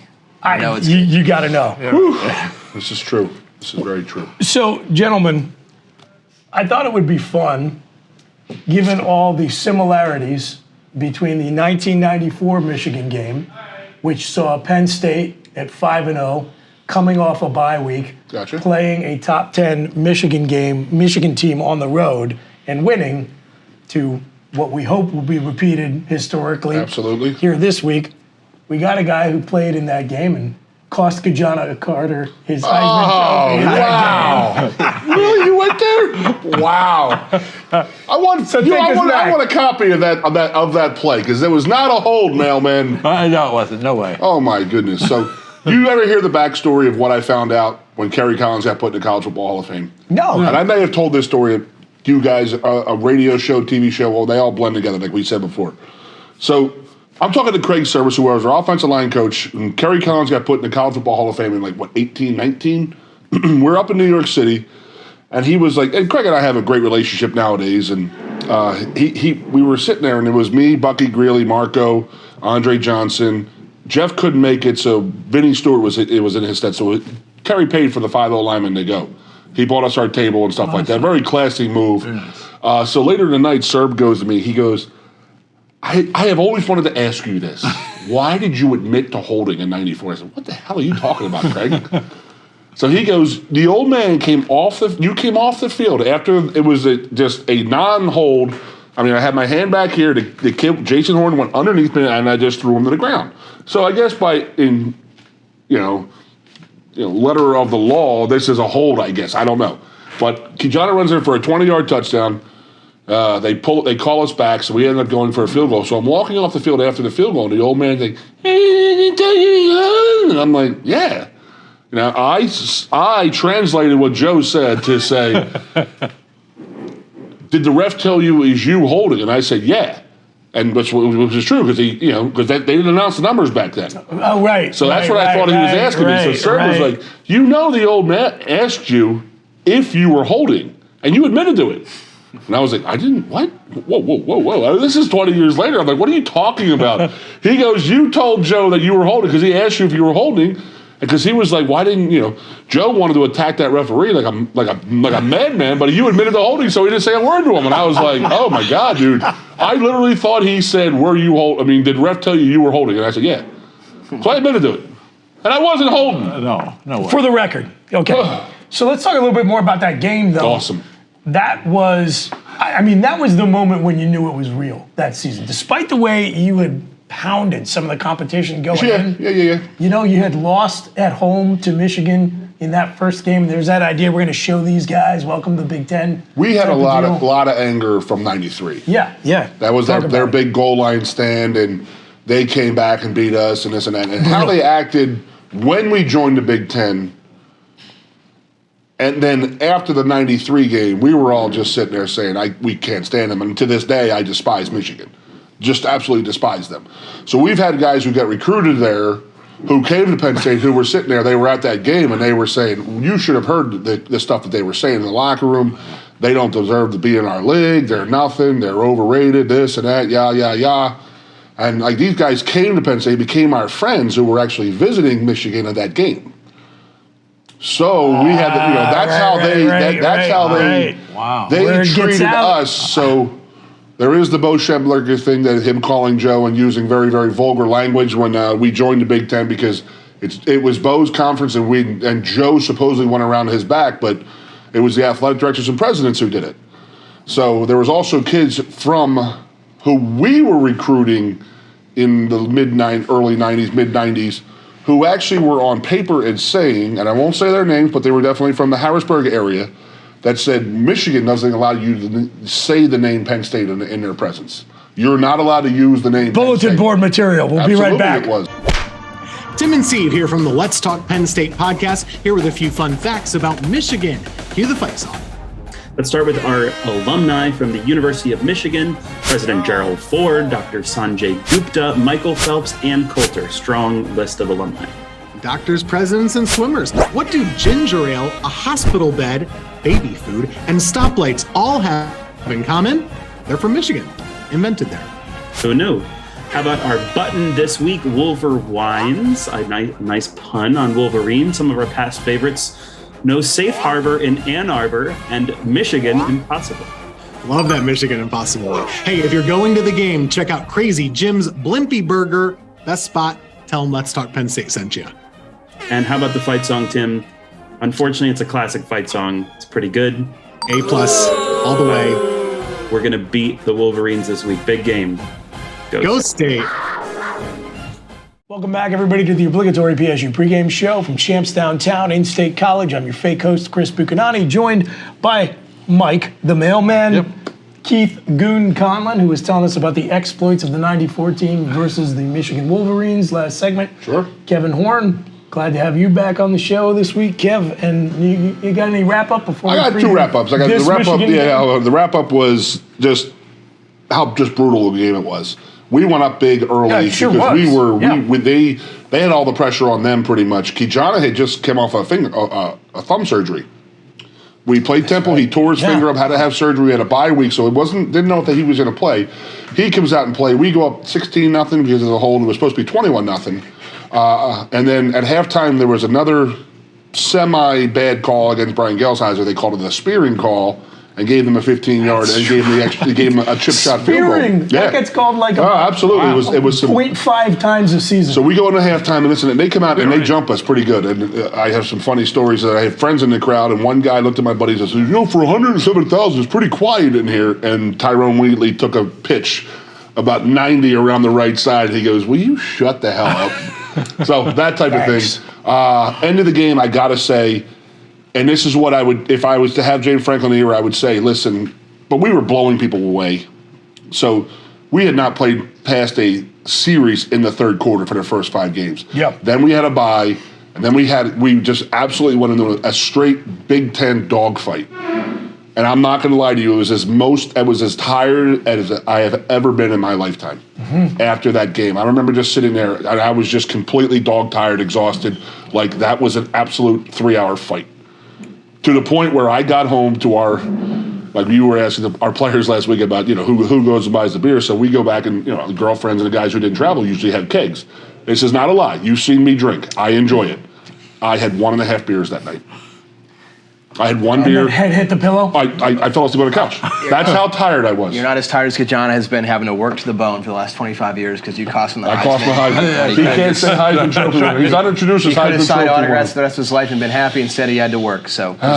Speaker 1: you got to know.
Speaker 2: This is true. This is very true.
Speaker 1: So, gentlemen, I thought it would be fun, given all the similarities between the 1994 Michigan game, which saw Penn State at 5-0, coming off a bye week, playing a top 10 Michigan team on the road, and winning, to what we hope will be repeated historically.
Speaker 2: Absolutely.
Speaker 1: Here this week. We got a guy who played in that game and cost Kajana Carter his Heisman trophy.
Speaker 2: Wow. Really? You went there? Wow. I want a copy of that play, because there was not a hold, mailman.
Speaker 4: No, it wasn't. No way.
Speaker 2: Oh my goodness. So you ever hear the backstory of what I found out when Kerry Collins got put in the College Football Hall of Fame?
Speaker 1: No.
Speaker 2: And I may have told this story to you guys, a radio show, TV show, well, they all blend together, like we said before. So I'm talking to Craig Service, who was our offensive line coach, and Kerry Collins got put in the College Football Hall of Fame in 18, 19? We're up in New York City, and he was like, and Craig and I have a great relationship nowadays, and we were sitting there, and it was me, Bucky Greeley, Marco, Andre Johnson. Jeff couldn't make it, so Vinny Stewart was in his stead. So Kerry paid for the 5-0 lineman to go. He bought us our table and stuff like that. Very classy move. So later in the night, Serb goes to me. He goes, I have always wanted to ask you this. Why did you admit to holding in 94? I said, what the hell are you talking about, Craig? So he goes, the old man came off the field after it was just a non-hold. I mean, I had my hand back here. The kid, Jason Horne, went underneath me, and I just threw him to the ground. So I guess letter of the law, this is a hold, I guess. I don't know. But Kijana runs in for a 20-yard touchdown. They call us back, so we end up going for a field goal. So I'm walking off the field after the field goal, and the old man's like, and I'm like, yeah. Now, I translated what Joe said to say, did the ref tell you is you holding? And I said, yeah. And which is true, because they didn't announce the numbers back then.
Speaker 1: Oh, right.
Speaker 2: So that's what I thought he was asking me. So Serb was like, the old man asked you if you were holding, and you admitted to it. And I was like, I didn't, what? Whoa. This is 20 years later. I'm like, what are you talking about? He goes, you told Joe that you were holding, because he asked you if you were holding, because he was like, why didn't, Joe wanted to attack that referee like a madman, but you admitted to holding, so he didn't say a word to him. And I was like, oh my God, dude. I literally thought he said, did ref tell you were holding? And I said, yeah. So I admitted to it. And I wasn't holding.
Speaker 4: No way.
Speaker 1: For the record. Okay. So let's talk a little bit more about that game, though.
Speaker 2: Awesome.
Speaker 1: That was the moment when you knew it was real that season. Despite the way you had pounded some of the competition going in.
Speaker 2: Yeah.
Speaker 1: You had lost at home to Michigan in that first game. There's that idea we're going to show these guys, welcome to the Big Ten.
Speaker 2: We had a lot of anger from 93.
Speaker 1: Yeah.
Speaker 2: That was their big goal line stand, and they came back and beat us and this and that. And how they acted when we joined the Big Ten. And then after the 93 game, we were all just sitting there saying, we can't stand them. And to this day, I despise Michigan. Just absolutely despise them. So we've had guys who got recruited there who came to Penn State who were sitting there. They were at that game, and they were saying, you should have heard the stuff that they were saying in the locker room. They don't deserve to be in our league. They're nothing. They're overrated, this and that, yah. And like these guys came to Penn State, became our friends who were actually visiting Michigan at that game. So we had, that's how they treated us. So there is the Bo Schembler thing, that him calling Joe and using very, very vulgar language when we joined the Big Ten, because it was Bo's conference and Joe supposedly went around his back, but it was the athletic directors and presidents who did it. So there was also kids from who we were recruiting in the early 90s, mid 90s, who actually were on paper and saying, and I won't say their names, but they were definitely from the Harrisburg area, that said Michigan doesn't allow you to say the name Penn State in their presence. You're not allowed to use the name
Speaker 1: Bulletin board material. We'll
Speaker 2: Absolutely,
Speaker 1: be right back.
Speaker 2: It was.
Speaker 14: Tim and Steve here from the Let's Talk Penn State podcast, here with a few fun facts about Michigan. Cue the fight song.
Speaker 15: Let's start with our alumni from the University of Michigan, President Gerald Ford, Dr. Sanjay Gupta, Michael Phelps, and Coulter. Strong list of alumni.
Speaker 14: Doctors, presidents, and swimmers. What do ginger ale, a hospital bed, baby food, and stoplights all have in common? They're from Michigan. Invented there.
Speaker 15: Who knew? How about our button this week, Wolverines? A nice pun on Wolverine. Some of our past favorites. No safe harbor in Ann Arbor, and Michigan Impossible.
Speaker 14: Love that Michigan Impossible. Hey, if you're going to the game, check out Crazy Jim's Blimpie Burger. Best spot. Tell them Let's Talk Penn State sent you.
Speaker 15: And how about the fight song, Tim? Unfortunately, it's a classic fight song. It's pretty good.
Speaker 14: A+, all the way.
Speaker 15: We're going to beat the Wolverines this week. Big game.
Speaker 14: Go State.
Speaker 1: Welcome back, everybody, to the obligatory PSU pregame show from Champs Downtown in State College. I'm your fake host, Chris Buchanani, joined by Mike, the mailman, Keith Goon Conlin, who was telling us about the exploits of the 94 team versus the Michigan Wolverines last segment.
Speaker 2: Sure.
Speaker 1: Kevin Horne, glad to have you back on the show this week, Kev. And you got any wrap-up before
Speaker 2: I got two wrap-ups. I got the wrap-up. The wrap-up was just how brutal the game it was. We went up big early because they had all the pressure on them pretty much. Kijana had just come off a thumb surgery. We played Temple. He tore his finger up, had to have surgery. We had a bye week, so didn't know that he was going to play. He comes out and play. We go up 16-0 because of the hold. It was supposed to be 21-0. And then at halftime, there was another semi-bad call against Brian Gelsheiser. They called it a spearing call and gave them a 15-yard and gave them a chip shot field goal.
Speaker 1: That gets called like
Speaker 2: absolutely. Wow. It was some
Speaker 1: 0.5 times a season.
Speaker 2: So we go into halftime and listen, and they come out and they jump us pretty good. And I have some funny stories that I have friends in the crowd, and one guy looked at my buddies and said, for 107,000, it's pretty quiet in here. And Tyrone Wheatley took a pitch about 90 around the right side. He goes, will you shut the hell up? So that type of thing. End of the game, I got to say, and this is what I would, if I was to have James Franklin here, I would say, listen, but we were blowing people away. So we had not played past a series in the third quarter for the first 5 games.
Speaker 1: Yep.
Speaker 2: Then we had a bye, and then we just absolutely went into a straight Big Ten dogfight. And I'm not going to lie to you, I was as tired as I have ever been in my lifetime after that game. I remember just sitting there, and I was just completely dog-tired, exhausted. Like, that was an absolute 3-hour fight. To the point where I got home to like you were asking our players last week about, who goes and buys the beer. So we go back and, the girlfriends and the guys who didn't travel usually have kegs. This is not a lie. You've seen me drink. I enjoy it. I had 1.5 beers that night. I had one beer.
Speaker 1: Head hit the pillow?
Speaker 2: I fell asleep on the couch. That's how tired I was.
Speaker 3: You're not as tired as Kijana has been having to work to the bone for the last 25 years because you cost him the Heisman.
Speaker 2: I cost him the Heisman. He can't say Heisman Trophy winner. He's not introduced as Heisman Trophy winner. He could have signed
Speaker 3: autographs for the rest of his life and been happy. Instead, he had to work. So, to you.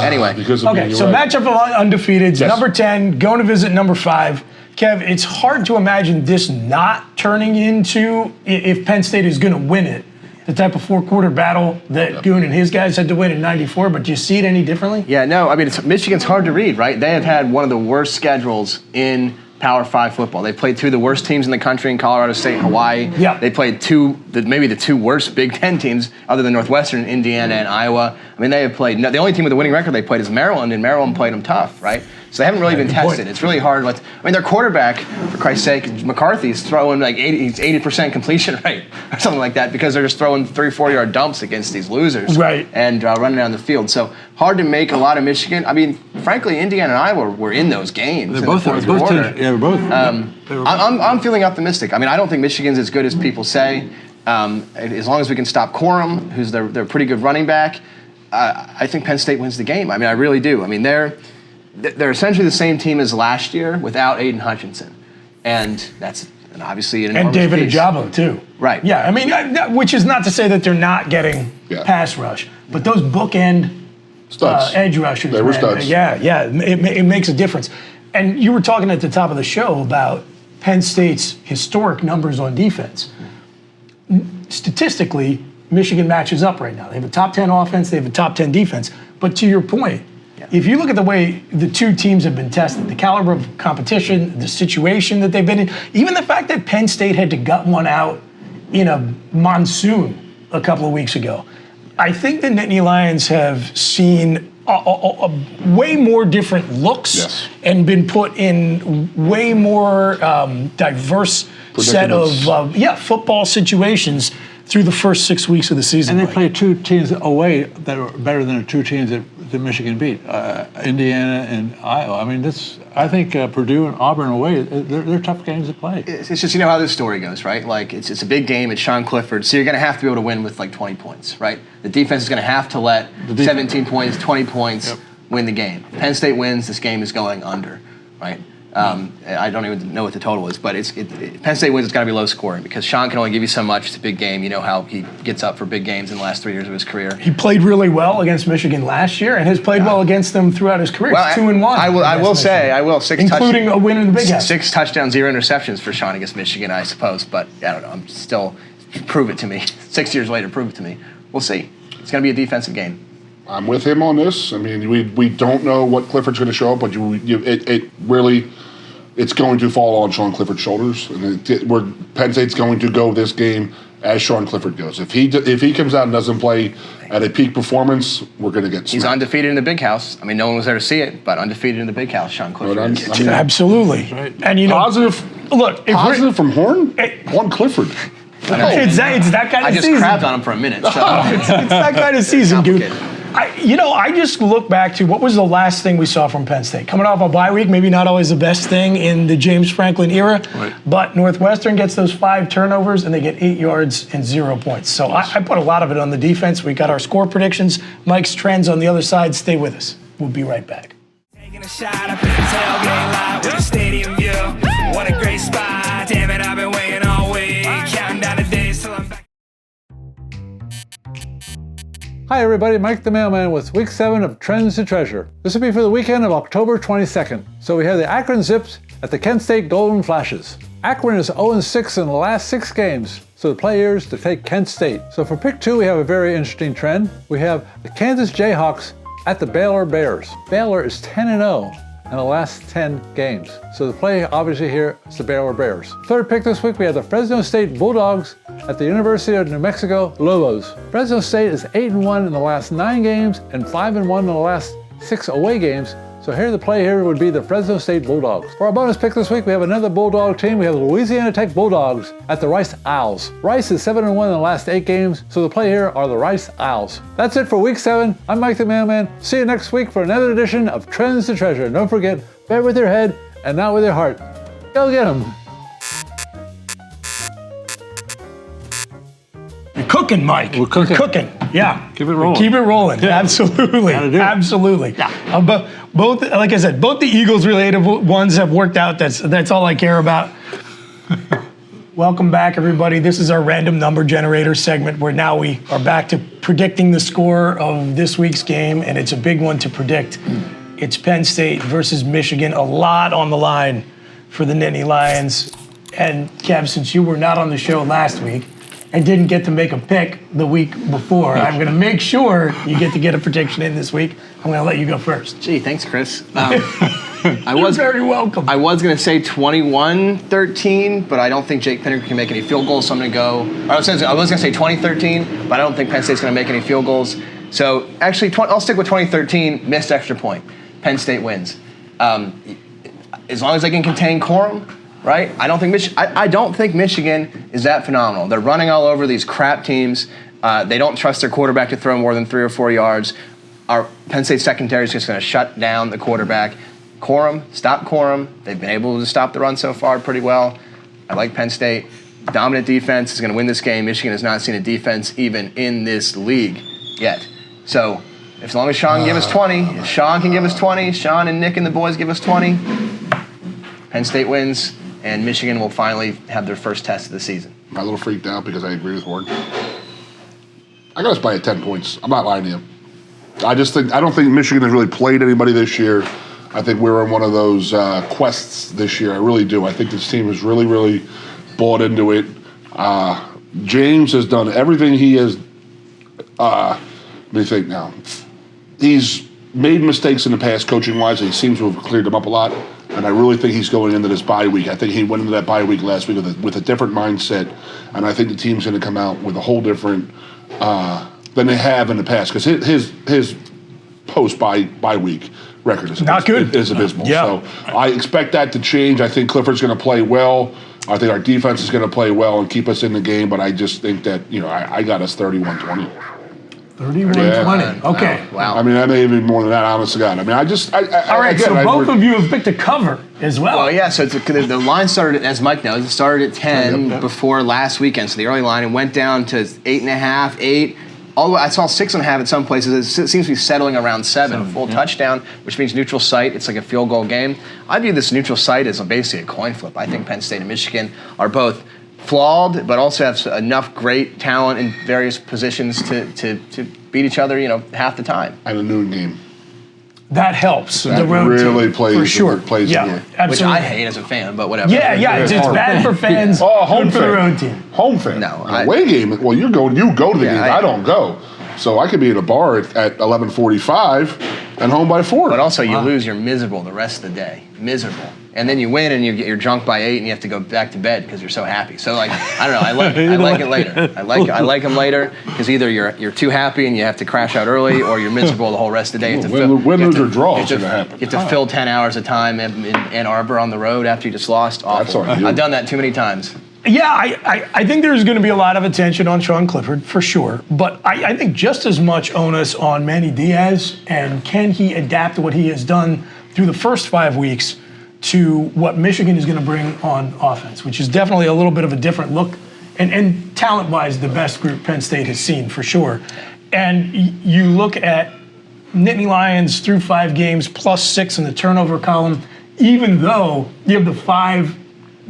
Speaker 3: Anyway.
Speaker 1: Matchup of undefeateds. Yes. Number 10, going to visit number 5. Kev, it's hard to imagine this not turning into, if Penn State is going to win it, the type of 4-quarter battle that Goon and his guys had to win in '94, but do you see it any differently?
Speaker 3: Yeah, no, I mean, Michigan's hard to read, right? They have had one of the worst schedules in Power 5 football. They played 2 of the worst teams in the country in Colorado State and Hawaii.
Speaker 1: Yeah.
Speaker 3: They played maybe the 2 worst Big Ten teams other than Northwestern, Indiana, and Iowa. I mean, they have played, the only team with a winning record they played is Maryland, and Maryland played them tough, right? So they haven't really been
Speaker 1: Good
Speaker 3: tested.
Speaker 1: point.
Speaker 3: It's really hard. Their quarterback, for Christ's sake, McCarthy's throwing like 80% completion rate or something like that because they're just throwing 3-4 yard dumps against these losers.
Speaker 1: Right.
Speaker 3: And running down the field. So hard to make a lot of Michigan. I mean, frankly, Indiana and Iowa were in those games.
Speaker 4: They're
Speaker 3: in
Speaker 4: both
Speaker 3: the fourth
Speaker 4: both
Speaker 3: quarter.
Speaker 4: teams. Yeah, we're both.
Speaker 3: I'm feeling optimistic. I mean, I don't think Michigan's as good as people say. As long as we can stop Corum, who's their pretty good running back, I think Penn State wins the game. I mean, I really do. I mean, they're essentially the same team as last year without Aiden Hutchinson, and that's obviously an enormous
Speaker 1: And David
Speaker 3: piece.
Speaker 1: Ojabo too.
Speaker 3: Right.
Speaker 1: Yeah, I mean, which is not to say that they're not getting pass rush, but those bookend edge rushers,
Speaker 2: They were
Speaker 1: man,
Speaker 2: studs.
Speaker 1: it makes a difference. And you were talking at the top of the show about Penn State's historic numbers on defense. Statistically, Michigan matches up right now. They have a top 10 offense, they have a top 10 defense. But to your point, if you look at the way the two teams have been tested, the caliber of competition, the situation that they've been in, even the fact that Penn State had to gut one out in a monsoon a couple of weeks ago, I think the Nittany Lions have seen a way more different looks and been put in way more diverse set of football situations through the first 6 weeks of the season.
Speaker 4: And they play two teams away that are better than the two teams that Michigan beat, Indiana and Iowa. I mean, I think Purdue and Auburn away, they're tough games to play.
Speaker 3: It's just, how this story goes, right? Like, it's a big game. It's Sean Clifford. So you're going to have to be able to win with, 20 points, right? The defense is going to have to let 17 points, 20 points win the game. Penn State wins, this game is going under, right? I don't even know what the total is, but Penn State wins, it's got to be low scoring because Sean can only give you so much. It's a big game. You know how he gets up for big games in the last 3 years of his career.
Speaker 1: He played really well against Michigan last year and has played well against them throughout his career.
Speaker 3: Well,
Speaker 1: It's 2-1.
Speaker 3: I will say,
Speaker 1: including a win in the Big House.
Speaker 3: 6 touchdowns, 0 interceptions for Sean against Michigan, I suppose. But I don't know. I'm still, prove it to me. 6 years later, prove it to me. We'll see. It's going to be a defensive game.
Speaker 2: I'm with him on this. I mean, we don't know what Clifford's going to show up, but it really. It's going to fall on Sean Clifford's shoulders, and Penn State's going to go this game as Sean Clifford goes. If he comes out and doesn't play at a peak performance, we're going to get smacked.
Speaker 3: He's undefeated in the Big House. I mean, no one was there to see it, but undefeated in the Big House, Sean Clifford.
Speaker 1: Absolutely. Right. And
Speaker 2: positive from Horne? Horne Clifford.
Speaker 1: It's that kind of season.
Speaker 3: I just crapped on him for a minute. So.
Speaker 1: It's that kind of season, dude. I just look back to what was the last thing we saw from Penn State. Coming off a bye week, maybe not always the best thing in the James Franklin era, but Northwestern gets those 5 turnovers and they get 8 yards and 0 points. So I put a lot of it on the defense. We got our score predictions. Mike's trends on the other side. Stay with us. We'll be right back.
Speaker 5: Taking a shot up at the tailgate lot with a stadium view. What a great spot. Damn it, I've been waiting all week. Counting down the days till I'm back.
Speaker 4: Hi everybody, Mike the Mailman with Week 7 of Trends to Treasure. This will be for the weekend of October 22nd. So we have the Akron Zips at the Kent State Golden Flashes. Akron is 0-6 in the last 6 games, so the play here is to take Kent State. So for pick 2, we have a very interesting trend. We have the Kansas Jayhawks at the Baylor Bears. Baylor is 10-0 in the last 10 games. So the play obviously here is the Baylor Bears. Third pick this week, we have the Fresno State Bulldogs at the University of New Mexico Lobos. Fresno State is 8-1 in the last 9 games and 5-1 in the last 6 away games. So here the play here would be the Fresno State Bulldogs. For our bonus pick this week, we have another Bulldog team. We have the Louisiana Tech Bulldogs at the Rice Owls. Rice is 7-1 in the last 8 games, so the play here are the Rice Owls. That's it for Week 7. I'm Mike the Mailman. See you next week for another edition of Trends to Treasure. Don't forget, bet with your head and not with your heart. Go get 'em.
Speaker 1: You're cooking, Mike.
Speaker 4: We're cooking.
Speaker 1: You're cooking. Yeah.
Speaker 4: Keep it rolling.
Speaker 1: Keep it rolling.
Speaker 4: Yeah.
Speaker 1: Absolutely. Absolutely. Yeah. But both, like I said, both the Eagles related ones have worked out. That's all I care about. Welcome back, everybody. This is our random number generator segment where now we are back to predicting the score of this week's game, and it's a big one to predict. It's Penn State versus Michigan. A lot on the line for the Nittany Lions. And Kev, since you were not on the show last week and didn't get to make a pick the week before, I'm going to make sure you get to get a prediction in this week. I'm going to let you go first.
Speaker 3: Gee, thanks, Chris.
Speaker 1: You're very welcome.
Speaker 3: I was going to say 21-13, but I don't think Jake Pinner can make any field goals, so I'm going to go. I was going to say 20-13, but I don't think Penn State's going to make any field goals. So actually, I'll stick with 20-13, missed extra point. Penn State wins. As long as they can contain Corum, right? I don't think Michigan is that phenomenal. They're running all over these crap teams. They don't trust their quarterback to throw more than 3 or 4 yards. Our Penn State secondary is just going to shut down the quarterback. Stop Corum. They've been able to stop the run so far pretty well. I like Penn State. Dominant defense is going to win this game. Michigan has not seen a defense even in this league yet. So as long as Sean can give us 20, if Sean can give us 20, Sean and Nick and the boys give us 20, Penn State wins, and Michigan will finally have their first test of the season.
Speaker 2: I'm a little freaked out because I agree with Horne. I got us by 10 points. I'm not lying to you. I don't think Michigan has really played anybody this year. I think we're in one of those quests this year. I really do. I think this team has really, really bought into it. James has done everything he has. Let me think now. He's made mistakes in the past coaching-wise, and he seems to have cleared them up a lot. And I really think he's going into this bye week. I think he went into that bye week last week with a different mindset, and I think the team's going to come out with a whole different than they have in the past. Because his post-bye week record is
Speaker 1: not good.
Speaker 2: Is abysmal.
Speaker 1: Yeah.
Speaker 2: So I expect that to change. I think Clifford's going to play well. I think our defense is going to play well and keep us in the game. But I just think that I got us 31-20.
Speaker 1: 31-20. Okay.
Speaker 3: Wow.
Speaker 2: I mean, I may even more than that, honest to God. I mean,
Speaker 1: all right, so both of you have picked a cover as well.
Speaker 3: Well, yeah, so the line started, as Mike knows, it started at 10 before last weekend, so the early line, and went down to 8.5, 8. All the way, I saw 6.5 at some places. It seems to be settling around 7. Full touchdown, which means neutral site. It's like a field goal game. I view this neutral site as basically a coin flip. I think Penn State and Michigan are both flawed, but also have enough great talent in various positions to beat each other, half the time.
Speaker 2: And a noon game.
Speaker 1: That helps.
Speaker 2: That
Speaker 1: the road
Speaker 2: really
Speaker 1: team,
Speaker 2: plays
Speaker 1: for sure.
Speaker 2: Plays
Speaker 1: yeah, absolutely.
Speaker 3: Which I hate as a fan, but whatever.
Speaker 1: Yeah, it's bad for fans.
Speaker 2: Home
Speaker 1: good for
Speaker 2: fan.
Speaker 1: the road team.
Speaker 2: Home fan.
Speaker 3: No,
Speaker 2: away game. Well, you go to the game. I don't go. So I could be in a bar at 11:45 and home by 4.
Speaker 3: But also, you lose, you're miserable the rest of the day. Miserable. And then you win, and you're drunk by 8, and you have to go back to bed because you're so happy. So, I don't know. I like it later. I like them later because either you're too happy and you have to crash out early, or you're miserable the whole rest of the day.
Speaker 2: Win, lose, or draw is going to happen.
Speaker 3: You have to fill 10 hours of time in Ann Arbor on the road after you just lost. Awful.
Speaker 2: That's
Speaker 3: I've done that too many times.
Speaker 1: Yeah, I think there's going to be a lot of attention on Sean Clifford, for sure. But I think just as much onus on Manny Diaz, and can he adapt to what he has done through the first 5 weeks to what Michigan is going to bring on offense, which is definitely a little bit of a different look. And talent-wise, the best group Penn State has seen, for sure. And you look at Nittany Lions through 5 games, +6 in the turnover column, even though you have the 5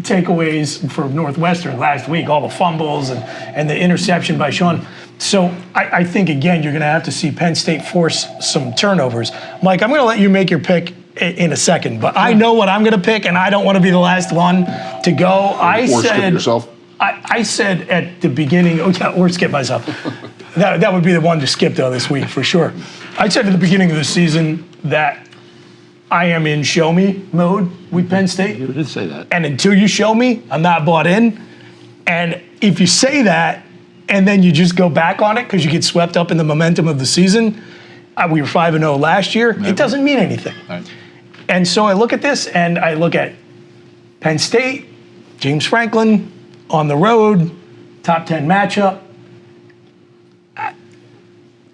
Speaker 1: takeaways for Northwestern last week, all the fumbles and the interception by Sean. So I think, again, you're going to have to see Penn State force some turnovers. Mike, I'm going to let you make your pick in a second, but I know what I'm going to pick, and I don't want to be the last one to go.
Speaker 2: Skip yourself.
Speaker 1: I said at the beginning, or skip myself. That would be the one to skip, though, this week, for sure. I said at the beginning of the season that I am in show me mode with Penn State.
Speaker 16: You did say that.
Speaker 1: And until you show me, I'm not bought in. And if you say that, and then you just go back on it because you get swept up in the momentum of the season, we were 5-0 last year, it doesn't mean anything.
Speaker 16: Right.
Speaker 1: And so I look at this, and I look at Penn State, James Franklin, on the road, top 10 matchup.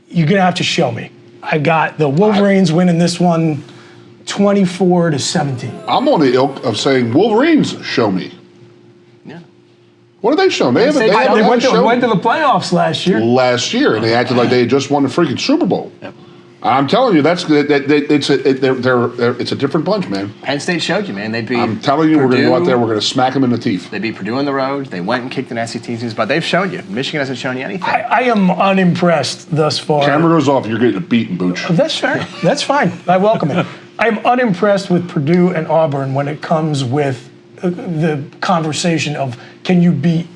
Speaker 1: You're going to have to show me. I got the Wolverines winning this one 24-17.
Speaker 2: I'm on the ilk of saying Wolverines, show me.
Speaker 3: Yeah.
Speaker 2: What did they show? They
Speaker 1: went to the playoffs last year.
Speaker 2: And they acted like they had just won the freaking Super Bowl.
Speaker 16: Yep.
Speaker 2: I'm telling you, it's a different bunch, man.
Speaker 3: Penn State showed you, man. They beat.
Speaker 2: I'm telling you,
Speaker 3: Purdue.
Speaker 2: we're going to go out there. We're going to smack them in the teeth.
Speaker 3: They beat Purdue on the road. They went and kicked an SEC teams, but they've shown you. Michigan hasn't shown you anything.
Speaker 1: I am unimpressed thus far.
Speaker 2: Camera goes off. You're getting a beaten, Booch.
Speaker 1: That's fair. That's fine. I welcome it. I'm unimpressed with Purdue and Auburn when it comes with the conversation of can you beat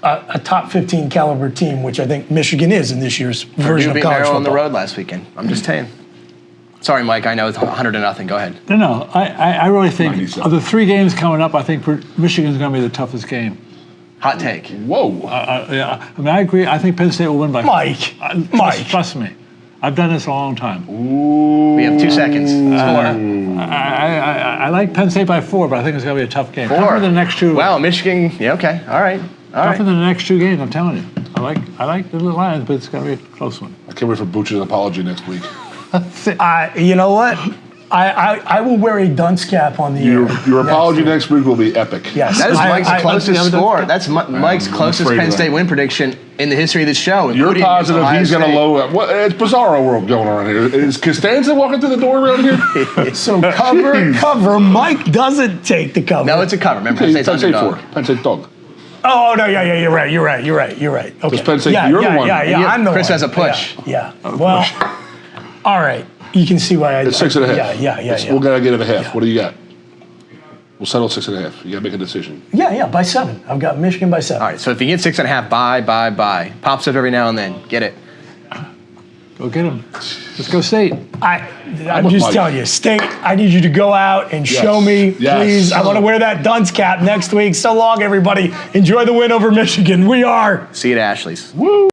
Speaker 1: a top 15 caliber team, which I think Michigan is in this year's version of college football.
Speaker 3: On the road last weekend. I'm just saying. Sorry, Mike. I know it's 100-0. Go ahead.
Speaker 4: No. I really think of the 3 games coming up, I think Michigan's going to be the toughest game.
Speaker 3: Hot take.
Speaker 2: Whoa.
Speaker 4: Yeah. I mean, I agree. I think Penn State will win by.
Speaker 1: Mike.
Speaker 4: Trust me. I've done this a long time.
Speaker 3: We have 2 seconds. Score.
Speaker 4: I like Penn State by 4, but I think it's going to be a tough game.
Speaker 3: 4.
Speaker 4: Tougher than the next two.
Speaker 3: Wow, Michigan. Yeah, okay. All right.
Speaker 4: Tougher than the next 2 games, I'm telling you. I like the Lions, but it's going to be a close one.
Speaker 2: I can't wait for Booch's apology next week.
Speaker 1: You know what? I will wear a dunce cap on the air.
Speaker 2: Your apology next week will be epic.
Speaker 1: Yes.
Speaker 3: That is Mike's closest score. That's Mike's closest Penn State win prediction in the history of the show.
Speaker 2: You're positive he's going to low. It's bizarro world going on here. Is Costanza walking through the door around here?
Speaker 1: So cover. Mike doesn't take the cover.
Speaker 3: No, it's a cover. Remember, Penn State's underdog.
Speaker 2: Penn State dog.
Speaker 1: Oh no, yeah, you're right. Okay.
Speaker 2: Does Penn State, you're the one.
Speaker 1: Yeah, I'm the
Speaker 3: Chris
Speaker 1: one.
Speaker 3: has a push.
Speaker 1: Yeah. Well, all right. You can see why I.
Speaker 2: It's 6.5.
Speaker 1: Yeah.
Speaker 2: We're gonna get it a half. What do you got? We'll settle 6.5. You gotta make a decision.
Speaker 1: Yeah, by 7. I've got Michigan by 7.
Speaker 3: All right. So if you get 6.5, buy. Pops up every now and then. Get it.
Speaker 4: Go get him. Let's go State.
Speaker 1: I'm just telling you, State. I need you to go out and show me, please. I want to wear that dunce cap next week. So long, everybody. Enjoy the win over Michigan. We are.
Speaker 3: See you at Ashley's.
Speaker 2: Woo!